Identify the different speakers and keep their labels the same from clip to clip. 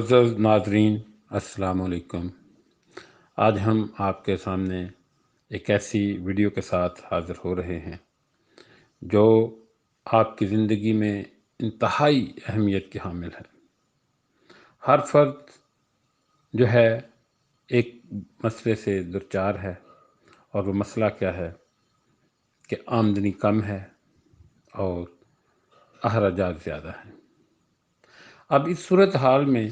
Speaker 1: معزز ناظرین السلام علیکم۔ آج ہم آپ کے سامنے ایک ایسی ویڈیو کے ساتھ حاضر ہو رہے ہیں جو آپ کی زندگی میں انتہائی اہمیت کی حامل ہے۔ ہر فرد جو ہے ایک مسئلے سے درچار ہے، اور وہ مسئلہ کیا ہے کہ آمدنی کم ہے اور اخراجات زیادہ ہیں۔ اب اس صورتحال میں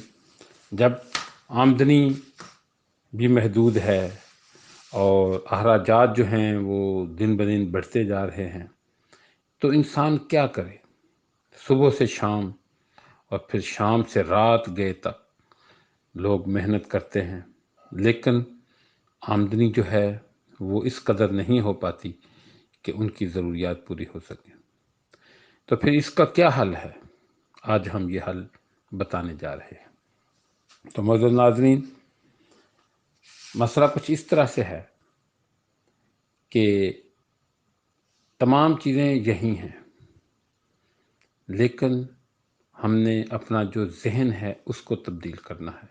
Speaker 1: جب آمدنی بھی محدود ہے اور اخراجات جو ہیں وہ دن بدن بڑھتے جا رہے ہیں، تو انسان کیا کرے؟ صبح سے شام اور پھر شام سے رات گئے تک لوگ محنت کرتے ہیں، لیکن آمدنی جو ہے وہ اس قدر نہیں ہو پاتی کہ ان کی ضروریات پوری ہو سکیں۔ تو پھر اس کا کیا حل ہے؟ آج ہم یہ حل بتانے جا رہے ہیں۔ تو معزز ناظرین، مسئلہ کچھ اس طرح سے ہے کہ تمام چیزیں یہی ہیں، لیکن ہم نے اپنا جو ذہن ہے اس کو تبدیل کرنا ہے۔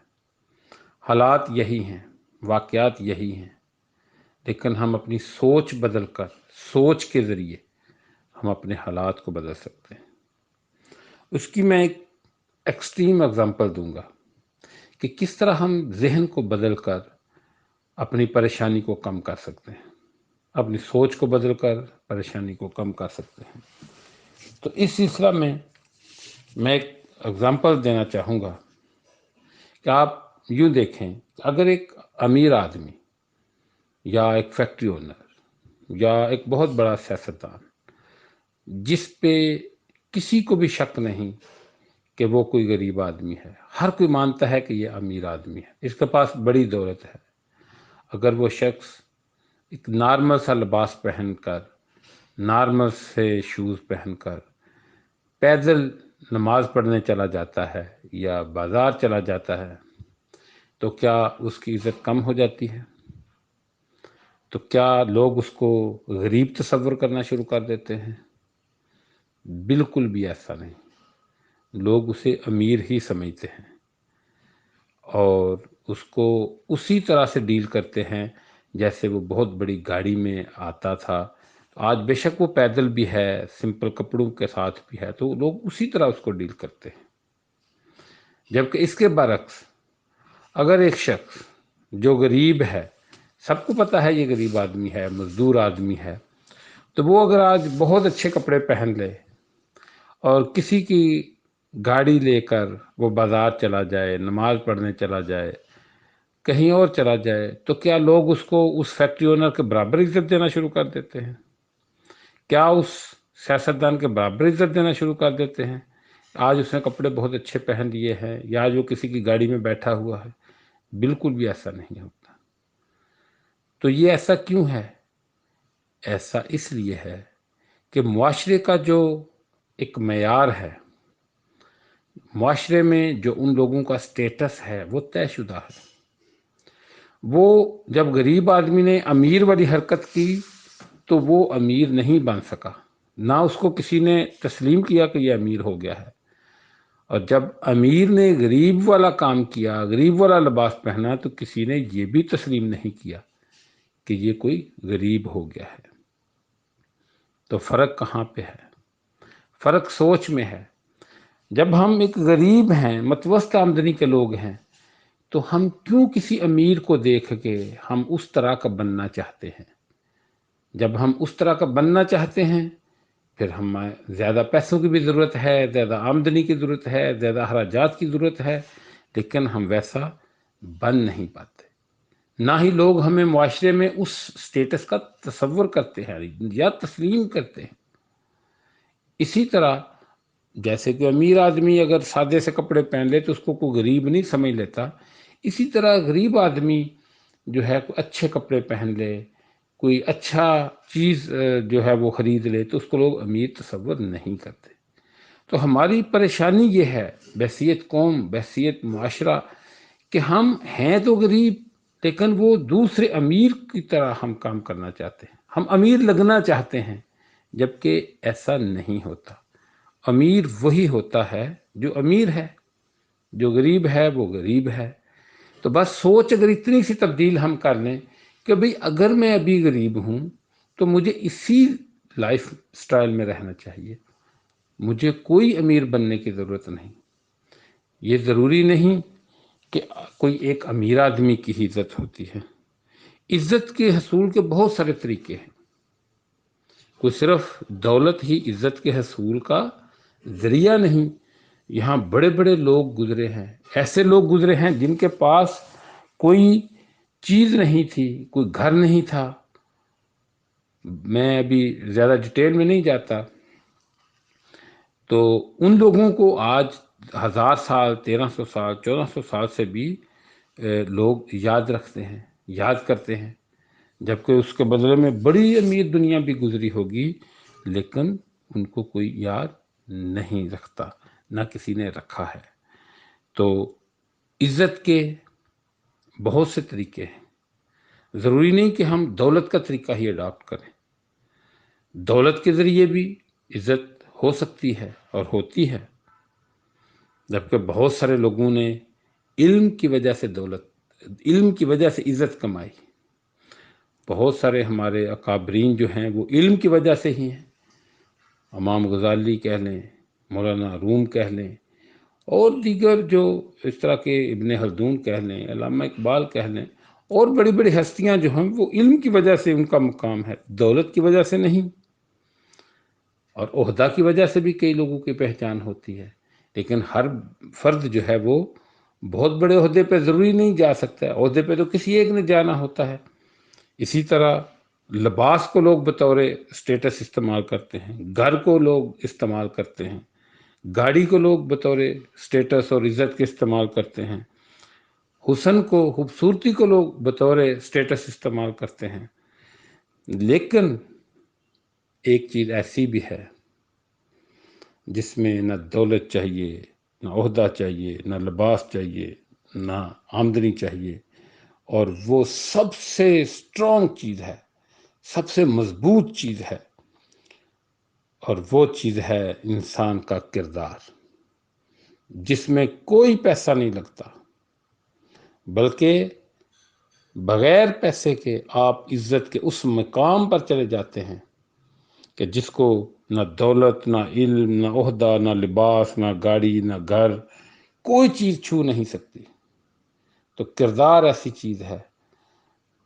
Speaker 1: حالات یہی ہیں، واقعات یہی ہیں، لیکن ہم اپنی سوچ بدل کر، سوچ کے ذریعے ہم اپنے حالات کو بدل سکتے ہیں۔ اس کی میں ایک ایکسٹریم اگزامپل دوں گا کہ کس طرح ہم ذہن کو بدل کر اپنی پریشانی کو کم کر سکتے ہیں، اپنی سوچ کو بدل کر پریشانی کو کم کر سکتے ہیں۔ تو اس سلسلہ میں ایک اگزامپل دینا چاہوں گا کہ آپ یوں دیکھیں کہ اگر ایک امیر آدمی یا ایک فیکٹری اونر یا ایک بہت بڑا سیاستدان، جس پہ کسی کو بھی شک نہیں کہ وہ کوئی غریب آدمی ہے، ہر کوئی مانتا ہے کہ یہ امیر آدمی ہے، اس کے پاس بڑی دولت ہے، اگر وہ شخص ایک نارمل سا لباس پہن کر، نارمل سے شوز پہن کر پیدل نماز پڑھنے چلا جاتا ہے یا بازار چلا جاتا ہے، تو کیا اس کی عزت کم ہو جاتی ہے؟ تو کیا لوگ اس کو غریب تصور کرنا شروع کر دیتے ہیں؟ بالکل بھی ایسا نہیں، لوگ اسے امیر ہی سمجھتے ہیں اور اس کو اسی طرح سے ڈیل کرتے ہیں جیسے وہ بہت بڑی گاڑی میں آتا تھا۔ آج بے شک وہ پیدل بھی ہے، سمپل کپڑوں کے ساتھ بھی ہے، تو لوگ اسی طرح اس کو ڈیل کرتے ہیں۔ جبکہ اس کے برعکس اگر ایک شخص جو غریب ہے، سب کو پتہ ہے یہ غریب آدمی ہے، مزدور آدمی ہے، تو وہ اگر آج بہت اچھے کپڑے پہن لے اور کسی کی گاڑی لے کر وہ بازار چلا جائے، نماز پڑھنے چلا جائے، کہیں اور چلا جائے، تو کیا لوگ اس کو اس فیکٹری اونر کے برابر عزت دینا شروع کر دیتے ہیں؟ کیا اس سیاستدان کے برابر عزت دینا شروع کر دیتے ہیں؟ آج اس نے کپڑے بہت اچھے پہن لیے ہیں یا آج وہ کسی کی گاڑی میں بیٹھا ہوا ہے؟ بالکل بھی ایسا نہیں ہوتا۔ تو یہ ایسا کیوں ہے؟ ایسا اس لیے ہے کہ معاشرے کا جو ایک معیار ہے، معاشرے میں جو ان لوگوں کا سٹیٹس ہے وہ طے شدہ ہے۔ وہ جب غریب آدمی نے امیر والی حرکت کی تو وہ امیر نہیں بن سکا، نہ اس کو کسی نے تسلیم کیا کہ یہ امیر ہو گیا ہے، اور جب امیر نے غریب والا کام کیا، غریب والا لباس پہنا، تو کسی نے یہ بھی تسلیم نہیں کیا کہ یہ کوئی غریب ہو گیا ہے۔ تو فرق کہاں پہ ہے؟ فرق سوچ میں ہے۔ جب ہم ایک غریب ہیں، متوسط آمدنی کے لوگ ہیں، تو ہم کیوں کسی امیر کو دیکھ کے ہم اس طرح کا بننا چاہتے ہیں؟ جب ہم اس طرح کا بننا چاہتے ہیں، پھر ہمیں زیادہ پیسوں کی بھی ضرورت ہے، زیادہ آمدنی کی ضرورت ہے، زیادہ اخراجات کی ضرورت ہے، لیکن ہم ویسا بن نہیں پاتے۔ نہ ہی لوگ ہمیں معاشرے میں اس سٹیٹس کا تصور کرتے ہیں یا تسلیم کرتے ہیں۔ اسی طرح جیسے کہ امیر آدمی اگر سادے سے کپڑے پہن لے تو اس کو کوئی غریب نہیں سمجھ لیتا، اسی طرح غریب آدمی جو ہے کوئی اچھے کپڑے پہن لے، کوئی اچھا چیز جو ہے وہ خرید لے، تو اس کو لوگ امیر تصور نہیں کرتے۔ تو ہماری پریشانی یہ ہے بحیثیت قوم، بحیثیت معاشرہ، کہ ہم ہیں تو غریب، لیکن وہ دوسرے امیر کی طرح ہم کام کرنا چاہتے ہیں، ہم امیر لگنا چاہتے ہیں، جبکہ ایسا نہیں ہوتا۔ امیر وہی ہوتا ہے جو امیر ہے۔ جو غریب ہے وہ غریب ہے. تو بس سوچ اگر اتنی سی تبدیل ہم کر لیں کہ بھئی اگر میں ابھی غریب ہوں تو مجھے اسی لائف سٹائل میں رہنا چاہیے، مجھے کوئی امیر بننے کی ضرورت نہیں. یہ ضروری نہیں کہ کوئی ایک امیر آدمی کی ہی عزت ہوتی ہے. عزت کے حصول کے بہت سارے طریقے ہیں. کوئی صرف دولت ہی عزت کے حصول کا ذریعہ نہیں. یہاں بڑے بڑے لوگ گزرے ہیں، ایسے لوگ گزرے ہیں جن کے پاس کوئی چیز نہیں تھی، کوئی گھر نہیں تھا. میں ابھی زیادہ ڈیٹیل میں نہیں جاتا. تو ان لوگوں کو آج 1000 سال، 1300 سال، 1400 سال سے بھی لوگ یاد رکھتے ہیں، یاد کرتے ہیں، جبکہ اس کے بدلے میں بڑی امیر دنیا بھی گزری ہوگی لیکن ان کو کوئی یاد نہیں رکھتا، نہ کسی نے رکھا ہے. تو عزت کے بہت سے طریقے ہیں. ضروری نہیں کہ ہم دولت کا طریقہ ہی اڈاپٹ کریں. دولت کے ذریعے بھی عزت ہو سکتی ہے اور ہوتی ہے، جبکہ بہت سارے لوگوں نے علم کی وجہ سے علم کی وجہ سے عزت کمائی. بہت سارے ہمارے اکابرین جو ہیں وہ علم کی وجہ سے ہی ہیں. امام غزالی کہہ لیں، مولانا روم کہہ لیں، اور دیگر جو اس طرح کے ابن خلدون کہہ لیں، علامہ اقبال کہہ لیں، اور بڑی بڑی ہستیاں جو ہیں وہ علم کی وجہ سے ان کا مقام ہے، دولت کی وجہ سے نہیں. اور عہدہ کی وجہ سے بھی کئی لوگوں کی پہچان ہوتی ہے، لیکن ہر فرد جو ہے وہ بہت بڑے عہدے پہ ضروری نہیں جا سکتا ہے. عہدے پہ تو کسی ایک نے جانا ہوتا ہے. اسی طرح لباس کو لوگ بطور اسٹیٹس استعمال کرتے ہیں، گھر کو لوگ استعمال کرتے ہیں، گاڑی کو لوگ بطور اسٹیٹس اور عزت کے استعمال کرتے ہیں، حسن کو، خوبصورتی کو لوگ بطور اسٹیٹس استعمال کرتے ہیں. لیکن ایک چیز ایسی بھی ہے جس میں نہ دولت چاہیے، نہ عہدہ چاہیے، نہ لباس چاہیے، نہ آمدنی چاہیے، اور وہ سب سے اسٹرانگ چیز ہے، سب سے مضبوط چیز ہے، اور وہ چیز ہے انسان کا کردار، جس میں کوئی پیسہ نہیں لگتا، بلکہ بغیر پیسے کے آپ عزت کے اس مقام پر چلے جاتے ہیں کہ جس کو نہ دولت، نہ علم، نہ عہدہ، نہ لباس، نہ گاڑی، نہ گھر، کوئی چیز چھو نہیں سکتی. تو کردار ایسی چیز ہے،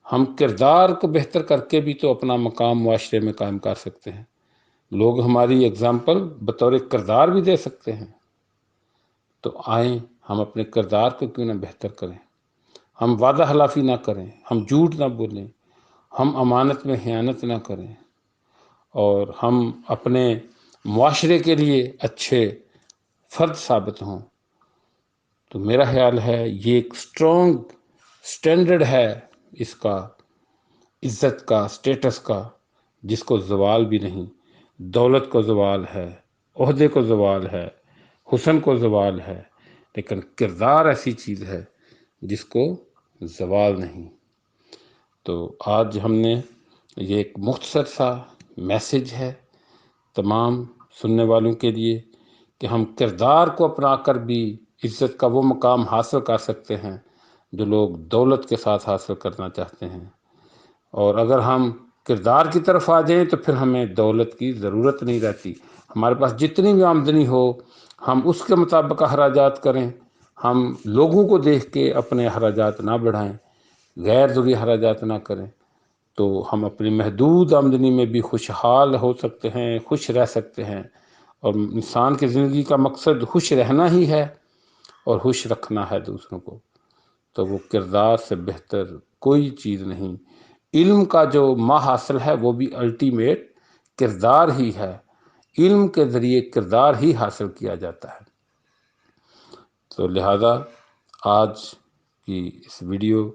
Speaker 1: ہم کردار کو بہتر کر کے بھی تو اپنا مقام معاشرے میں قائم کر سکتے ہیں. لوگ ہماری اگزامپل بطور کردار بھی دے سکتے ہیں. تو آئیں ہم اپنے کردار کو کیوں نہ بہتر کریں، ہم وعدہ خلافی نہ کریں، ہم جھوٹ نہ بولیں، ہم امانت میں خیانت نہ کریں، اور ہم اپنے معاشرے کے لیے اچھے فرد ثابت ہوں. تو میرا خیال ہے یہ ایک اسٹرانگ سٹینڈرڈ ہے اس کا، عزت کا، سٹیٹس کا، جس کو زوال بھی نہیں. دولت کو زوال ہے، عہدے کو زوال ہے، حسن کو زوال ہے، لیکن کردار ایسی چیز ہے جس کو زوال نہیں. تو آج ہم نے یہ ایک مختصر سا میسج ہے تمام سننے والوں کے لیے کہ ہم کردار کو اپنا کر بھی عزت کا وہ مقام حاصل کر سکتے ہیں جو لوگ دولت کے ساتھ حاصل کرنا چاہتے ہیں. اور اگر ہم کردار کی طرف آ جائیں تو پھر ہمیں دولت کی ضرورت نہیں رہتی. ہمارے پاس جتنی بھی آمدنی ہو ہم اس کے مطابق اخراجات کریں، ہم لوگوں کو دیکھ کے اپنے اخراجات نہ بڑھائیں، غیر ضروری اخراجات نہ کریں، تو ہم اپنی محدود آمدنی میں بھی خوشحال ہو سکتے ہیں، خوش رہ سکتے ہیں. اور انسان کی زندگی کا مقصد خوش رہنا ہی ہے اور خوش رکھنا ہے دوسروں کو. تو وہ کردار سے بہتر کوئی چیز نہیں. علم کا جو حاصل ہے وہ بھی الٹیمیٹ کردار ہی ہے. علم کے ذریعے کردار ہی حاصل کیا جاتا ہے. تو لہذا آج کی اس ویڈیو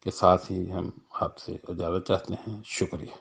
Speaker 1: کے ساتھ ہی ہم آپ سے اجازت چاہتے ہیں. شکریہ.